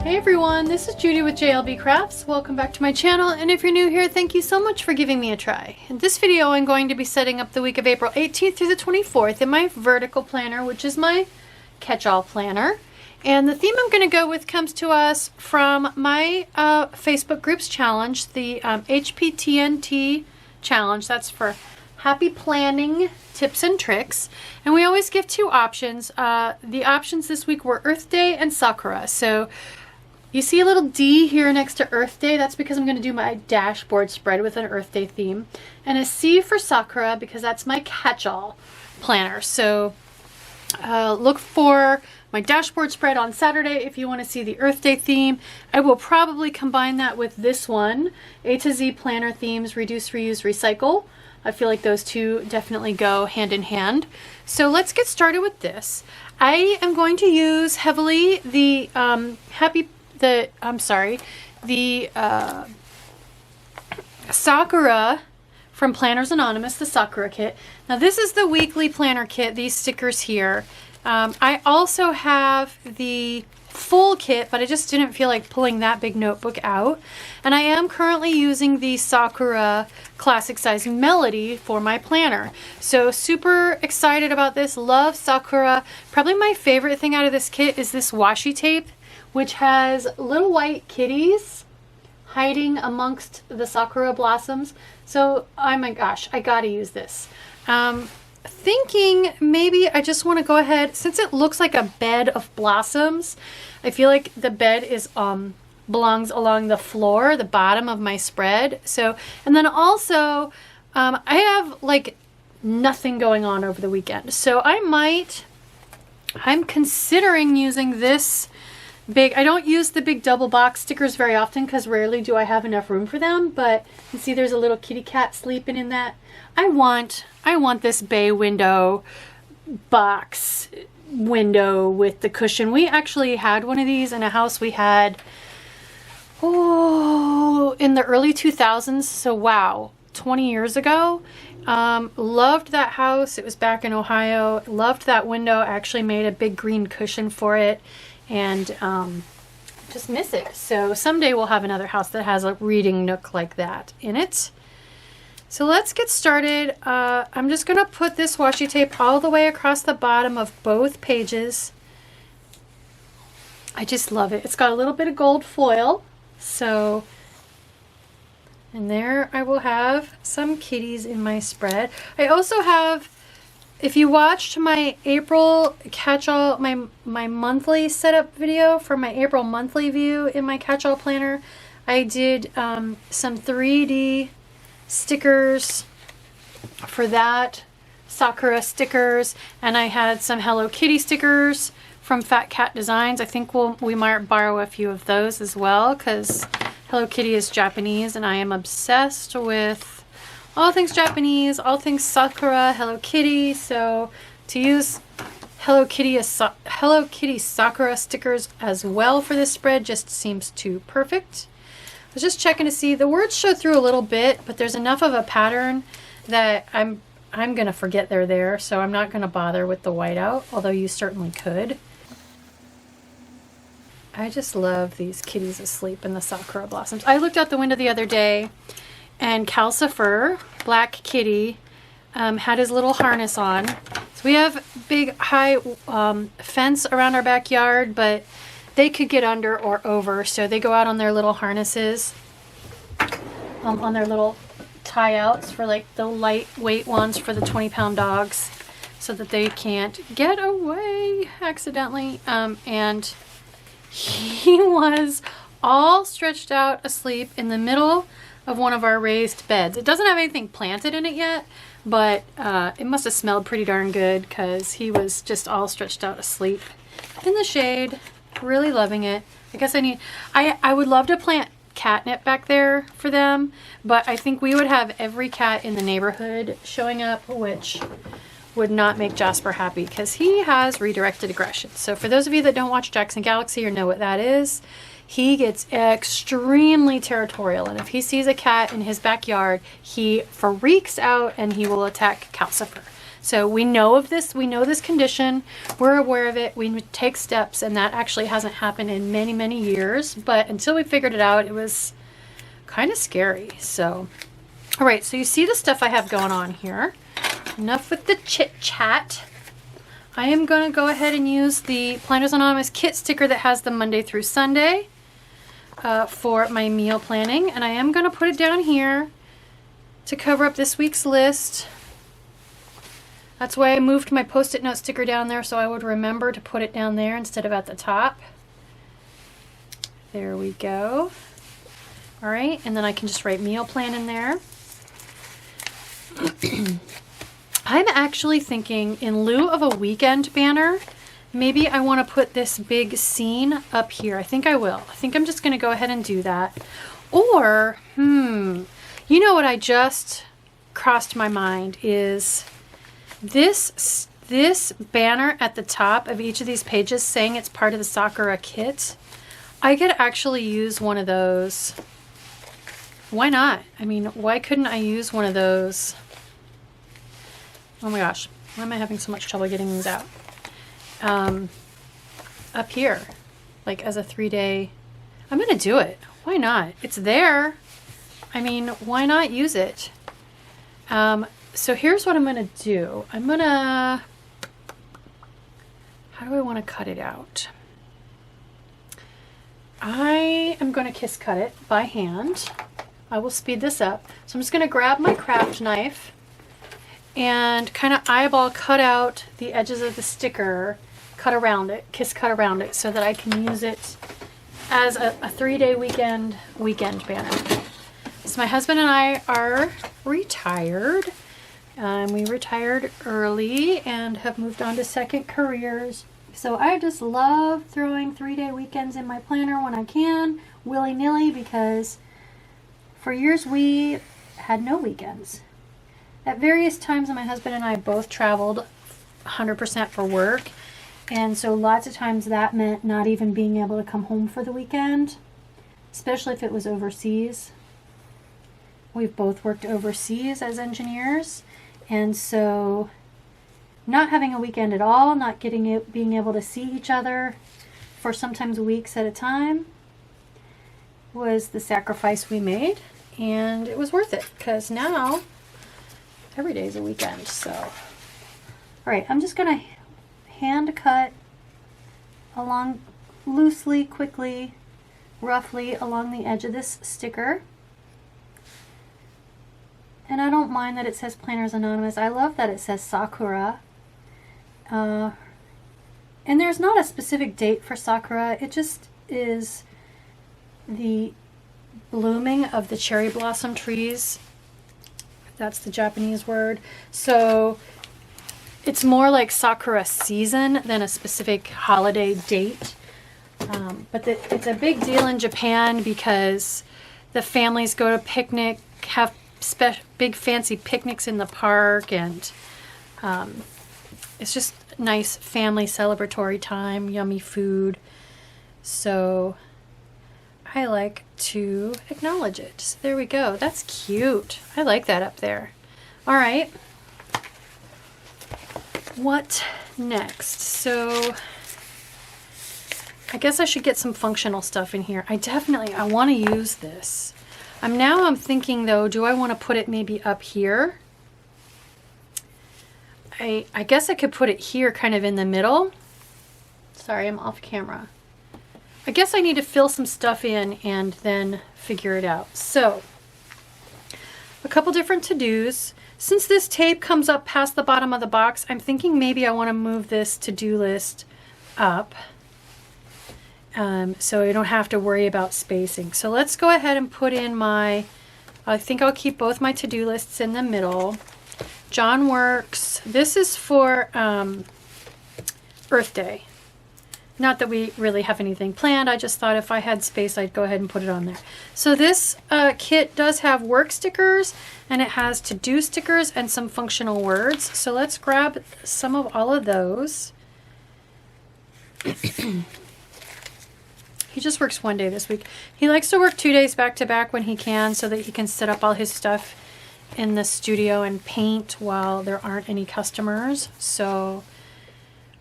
Hey everyone, this is Judi with JLBCrafts. Welcome back to my channel, and if you're new here, thank you so much for giving me a try. In this video, I'm going to be setting up the week of April 18th through the 24th in my vertical planner, which is my catch-all planner. And the theme I'm going to go with comes to us from my Facebook groups challenge, the HPTNT challenge. That's for Happy Planning Tips and Tricks. And we always give two options. The options this week were Earth Day and Sakura. So you see a little D here next to Earth Day. That's because I'm going to do my dashboard spread with an Earth Day theme. And a C for Sakura because that's my catch-all planner. So look for my dashboard spread on Saturday if you want to see the Earth Day theme. I will probably combine that with this one, A to Z planner themes, reduce, reuse, recycle. I feel like those two definitely go hand in hand. So let's get started with this. I am going to use heavily the Sakura from Planners Anonymous, the Sakura kit. Now this is the weekly planner kit, these stickers here. I also have the full kit, but I just didn't feel like pulling that big notebook out. And I am currently using the Sakura classic size Melody for my planner. So super excited about this, love Sakura. Probably my favorite thing out of this kit is this washi tape, which has little white kitties hiding amongst the Sakura blossoms. So, oh my gosh, I gotta use this. Thinking maybe I just want to go ahead, since it looks like a bed of blossoms, I feel like the bed is belongs along the floor, the bottom of my spread. So, and then also I have like nothing going on over the weekend. So I'm considering using this big, I don't use the big double box stickers very often because rarely do I have enough room for them, but you see there's a little kitty cat sleeping in that. I want this bay window box window with the cushion. We actually had one of these in a house we had in the early 2000s, so wow, 20 years ago. Loved that house. It was back in Ohio. Loved that window. I actually made a big green cushion for it, and just miss it. So someday we'll have another house that has a reading nook like that in it. So let's get started. I'm just going to put this washi tape all the way across the bottom of both pages. I just love it. It's got a little bit of gold foil. So, and there I will have some kitties in my spread. I also have, if you watched my April catch-all, my monthly setup video for my April monthly view in my catch-all planner, I did some 3D stickers for that, Sakura stickers, and I had some Hello Kitty stickers from Fat Cat Designs. I think we might borrow a few of those as well because Hello Kitty is Japanese and I am obsessed with all things Japanese, all things Sakura, Hello Kitty. So to use Hello Kitty Sakura stickers as well for this spread just seems too perfect. I was just checking to see, the words show through a little bit, but there's enough of a pattern that I'm gonna forget they're there, so I'm not gonna bother with the whiteout, although you certainly could. I just love these kitties asleep in the Sakura blossoms. I looked out the window the other day and Calcifer, Black Kitty, had his little harness on. So we have big high fence around our backyard, but they could get under or over, so they go out on their little harnesses, on their little tie-outs for like the lightweight ones for the 20-pound dogs, so that they can't get away accidentally. And he was all stretched out asleep in the middle of one of our raised beds. It doesn't have anything planted in it yet, but it must have smelled pretty darn good because he was just all stretched out asleep in the shade. Really loving it. I guess I would love to plant catnip back there for them, but I think we would have every cat in the neighborhood showing up, which would not make Jasper happy because he has redirected aggression. So for those of you that don't watch Jackson Galaxy or know what that is, he gets extremely territorial, and if he sees a cat in his backyard, he freaks out and he will attack Calcifer. So we know of this, we know this condition, we're aware of it, we take steps, and that actually hasn't happened in many, many years. But until we figured it out, it was kind of scary. So, all right, so you see the stuff I have going on here. Enough with the chit chat. I am going to go ahead and use the Planners Anonymous kit sticker that has the Monday through Sunday for my meal planning. And I am going to put it down here to cover up this week's list. That's why I moved my Post-it note sticker down there, so I would remember to put it down there instead of at the top. There we go. All right, and then I can just write meal plan in there. I'm actually thinking, in lieu of a weekend banner, maybe I want to put this big scene up here. I think I will. I think I'm just going to go ahead and do that. Or, you know what I just crossed my mind is this banner at the top of each of these pages saying it's part of the Sakura kit. I could actually use one of those. Why not? I mean, why couldn't I use one of those? Oh my gosh, why am I having so much trouble getting these out? Up here, like as a 3-day, I'm gonna do it. Why not? It's there. I mean, why not use it? So here's what I'm gonna do. How do I want to cut it out? I am going to kiss cut it by hand. I will speed this up. So I'm just going to grab my craft knife and kind of eyeball cut out the edges of the sticker, cut around it, kiss cut around it, so that I can use it as a 3-day weekend banner. So my husband and I are retired. We retired early and have moved on to second careers. So I just love throwing 3-day weekends in my planner when I can, willy-nilly, because for years we had no weekends. At various times my husband and I both traveled 100% for work, and so lots of times that meant not even being able to come home for the weekend, especially if it was overseas. We've both worked overseas as engineers, and so not having a weekend at all, not being able to see each other for sometimes weeks at a time was the sacrifice we made, and it was worth it because now every day is a weekend. So, all right, I'm just gonna hand cut along loosely, quickly, roughly along the edge of this sticker. And I don't mind that it says Planners Anonymous. I love that it says Sakura. And there's not a specific date for Sakura. It just is the blooming of the cherry blossom trees. That's the Japanese word. So it's more like Sakura season than a specific holiday date. But it's a big deal in Japan because the families go to picnic, have big fancy picnics in the park, and it's just nice family celebratory time, yummy food. So I like to acknowledge it. So there we go. That's cute. I like that up there. All right. What next? So I guess I should get some functional stuff in here. I want to use this. I'm thinking though, do I want to put it maybe up here? I guess I could put it here kind of in the middle. Sorry, I'm off camera. I guess I need to fill some stuff in and then figure it out. So, a couple different to-dos. Since this tape comes up past the bottom of the box, I'm thinking maybe I want to move this to-do list up. So I don't have to worry about spacing. So let's go ahead and put in I think I'll keep both my to-do lists in the middle. John Works. This is for Earth Day. Not that we really have anything planned. I just thought if I had space, I'd go ahead and put it on there. So this kit does have work stickers, and it has to-do stickers and some functional words. So let's grab some of all of those. He just works 1 day this week. He likes to work 2 days back to back when he can, so that he can set up all his stuff in the studio and paint while there aren't any customers. So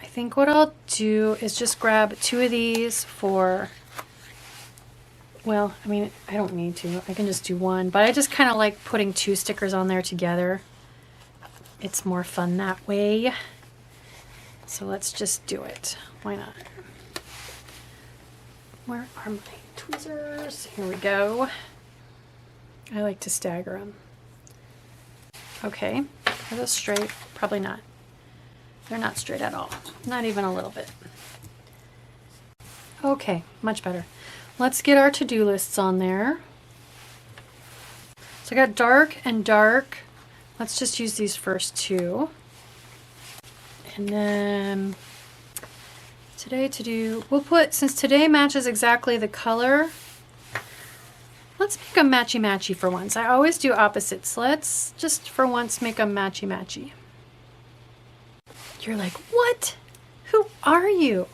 I think what I'll do is just grab 2 of these for, well, I mean, I don't need to. I can just do 1, but I just kind of like putting 2 stickers on there together. It's more fun that way. So let's just do it. Why not? Where are my tweezers? Here we go. I like to stagger them. Okay, are those straight? Probably not. They're not straight at all. Not even a little bit. Okay, much better. Let's get our to-do lists on there. So I got dark and dark. Let's just use these first 2. And then today to do, we'll put, since today matches exactly the color, let's make them matchy-matchy for once. I always do opposites. Let's just for once make them matchy-matchy. You're like, what? Who are you?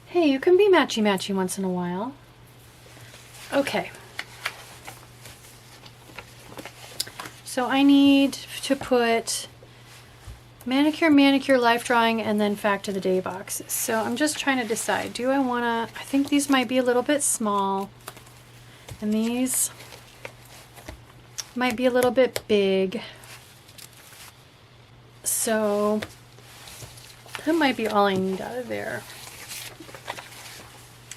Hey, you can be matchy-matchy once in a while. Okay. So I need to put Manicure, Life Drawing, and then Fact of the Day boxes. So I'm just trying to decide, do I want to, I think these might be a little bit small, and these might be a little bit big. So that might be all I need out of there.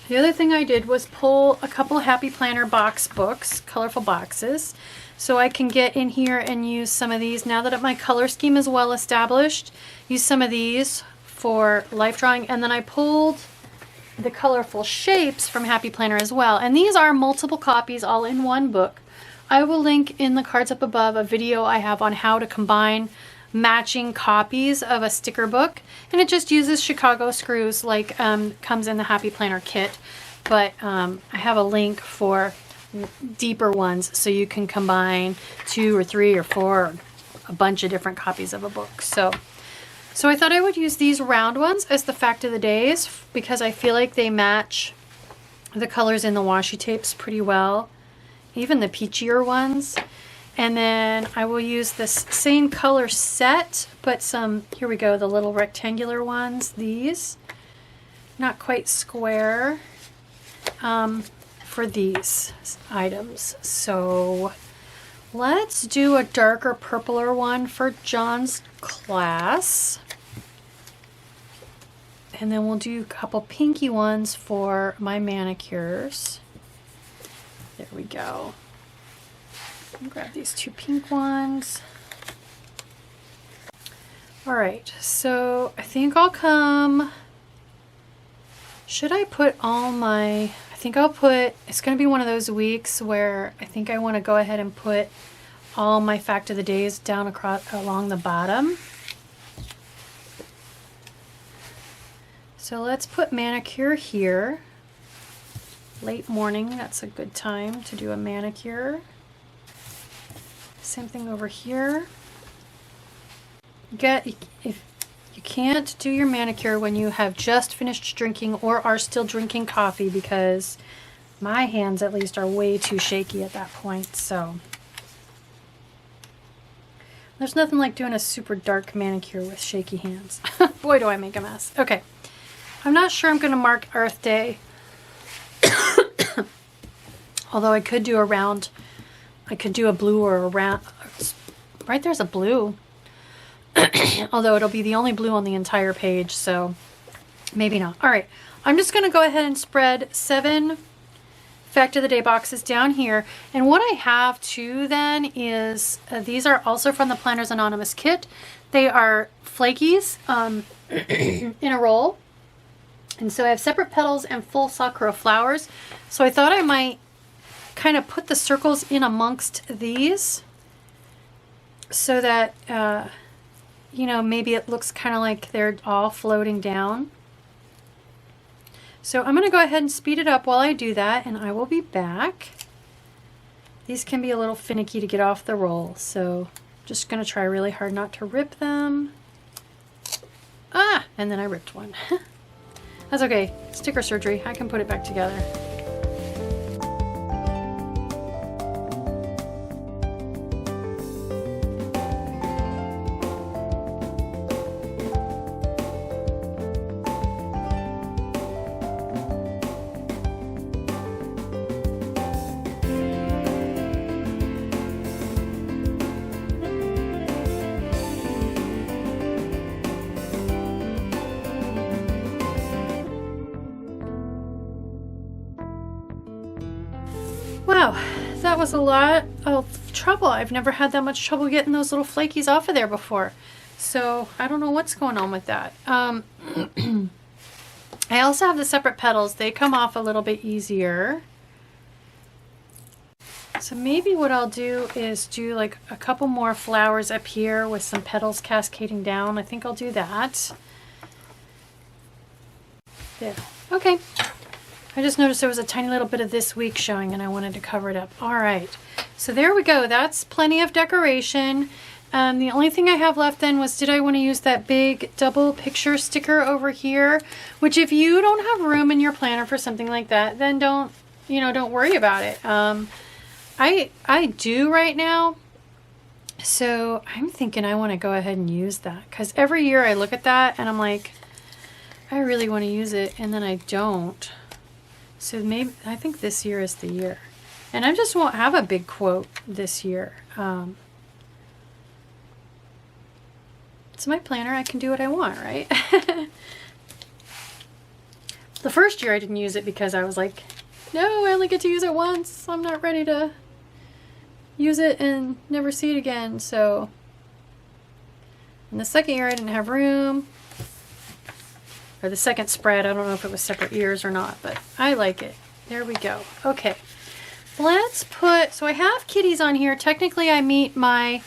The other thing I did was pull a couple of Happy Planner box books, colorful boxes, so I can get in here and use some of these. Now that my color scheme is well established, use some of these for life drawing. And then I pulled the colorful shapes from Happy Planner as well. And these are multiple copies all in one book. I will link in the cards up above a video I have on how to combine matching copies of a sticker book. And it just uses Chicago screws like comes in the Happy Planner kit. But I have a link for deeper ones so you can combine 2 or 3 or 4 or a bunch of different copies of a book. So I thought I would use these round ones as the Fact of the Days because I feel like they match the colors in the washi tapes pretty well, even the peachier ones. And then I will use this same color set, but some, here we go, the little rectangular ones, these, not quite square, for these items. So let's do a darker purpler one for John's class. And then we'll do a couple pinky ones for my manicures. There we go. I'll grab these 2 pink ones. All right, so I think I'll come, should I put all my, I think I'll put, it's going to be one of those weeks where I think I want to go ahead and put all my Fact of the Days down across along the bottom. So let's put Manicure here. Late morning, that's a good time to do a manicure. Same thing over here. If you can't do your manicure when you have just finished drinking or are still drinking coffee, because my hands at least are way too shaky at that point. So there's nothing like doing a super dark manicure with shaky hands. Boy, do I make a mess. Okay, I'm not sure I'm going to mark Earth Day. Although I could do a round, I could do a blue or a round. Right there's a blue. Although it'll be the only blue on the entire page, so maybe not. All right, I'm just going to go ahead and spread 7 Fact of the Day boxes down here. And what I have too then is, these are also from the Planners Anonymous kit. They are flakies in a roll. And so I have separate petals and full sakura flowers. So I thought I might kind of put the circles in amongst these so that, you know, maybe it looks kind of like they're all floating down. So I'm going to go ahead and speed it up while I do that, and I will be back. These can be a little finicky to get off the roll, so just going to try really hard not to rip them. Ah, and then I ripped one. That's okay. Sticker surgery. I can put it back together. Wow, that was a lot of trouble. I've never had that much trouble getting those little flakies off of there before. So I don't know what's going on with that. I also have the separate petals. They come off a little bit easier. So maybe what I'll do is do like a couple more flowers up here with some petals cascading down. I think I'll do that. There. Okay. I just noticed there was a tiny little bit of this week showing and I wanted to cover it up. All right. So there we go. That's plenty of decoration. The only thing I have left then was, did I want to use that big double picture sticker over here? Which if you don't have room in your planner for something like that, then don't worry about it. I do right now. So I'm thinking I want to go ahead and use that, because every year I look at that and I'm like, I really want to use it, and then I don't. So maybe, I think this year is the year. And I just won't have a big quote this year. It's my planner, I can do what I want, right? The first year I didn't use it because I was like, no, I only get to use it once. I'm not ready to use it and never see it again. So, and the second year I didn't have room. Or the second spread, I don't know if it was separate years or not, but I like it. There we go. Okay, let's put, so I have kitties on here. Technically I meet my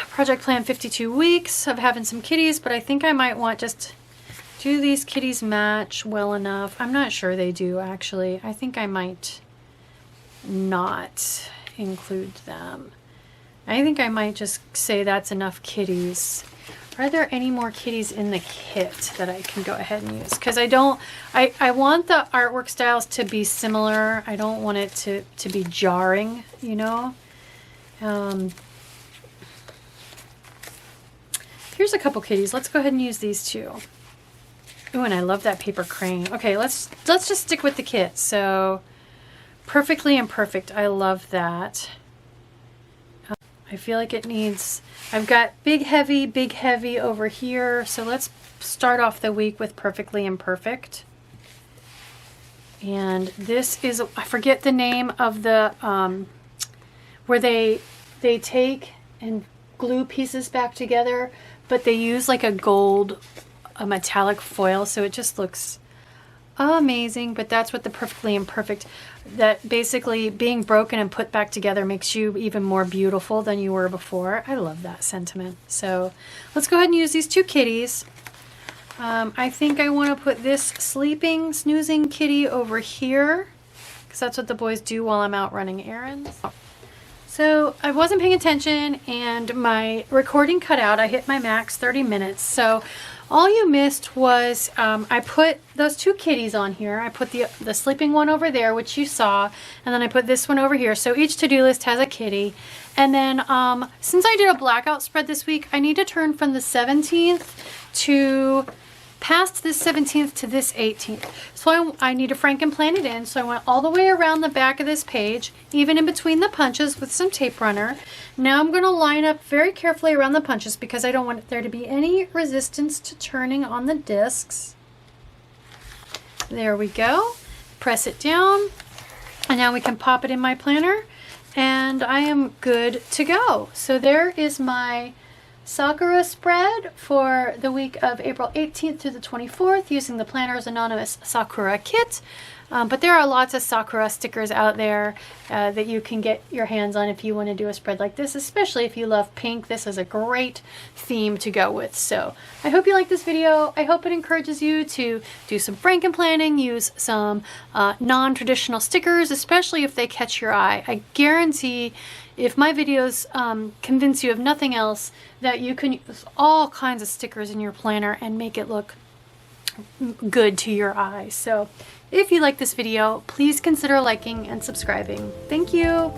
project plan 52 weeks of having some kitties, but I think I might want just, do these kitties match well enough? I'm not sure they do actually. I think I might not include them. I think I might just say that's enough kitties. Are there any more kitties in the kit that I can go ahead and use? Because I want the artwork styles to be similar. I don't want it to be jarring, you know? Here's a couple kitties. Let's go ahead and use these two. Oh, and I love that paper crane. Okay, let's just stick with the kit. So, Perfectly Imperfect. I love that. I feel like it needs, I've got big heavy over here. So let's start off the week with Perfectly Imperfect. And this is, I forget the name of the, where they take and glue pieces back together, but they use like a metallic foil. So it just looks amazing. But that's what the Perfectly Imperfect, that basically being broken and put back together makes you even more beautiful than you were before. I love that sentiment. So let's go ahead and use these two kitties. I think I want to put this sleeping, snoozing kitty over here, because that's what the boys do while I'm out running errands. So I wasn't paying attention and my recording cut out. I hit my max 30 minutes. So all you missed was I put those two kitties on here. I put the sleeping one over there, which you saw, and then I put this one over here. So each to-do list has a kitty. And then since I did a blackout spread this week, I need to turn from the 17th to past this 17th to this 18th. So I need to franken plan it in. So I went all the way around the back of this page, even in between the punches with some tape runner. Now I'm going to line up very carefully around the punches because I don't want there to be any resistance to turning on the discs. There we go. Press it down. And now we can pop it in my planner and I am good to go. So there is my Sakura spread for the week of April 18th to the 24th using the Planner's Anonymous Sakura kit. But there are lots of Sakura stickers out there that you can get your hands on if you want to do a spread like this, especially if you love pink. This is a great theme to go with. So I hope you like this video. I hope it encourages you to do some franken planning, use some non-traditional stickers, especially if they catch your eye. I guarantee if my videos convince you of nothing else, that you can use all kinds of stickers in your planner and make it look good to your eyes. So if you like this video, please consider liking and subscribing. Thank you.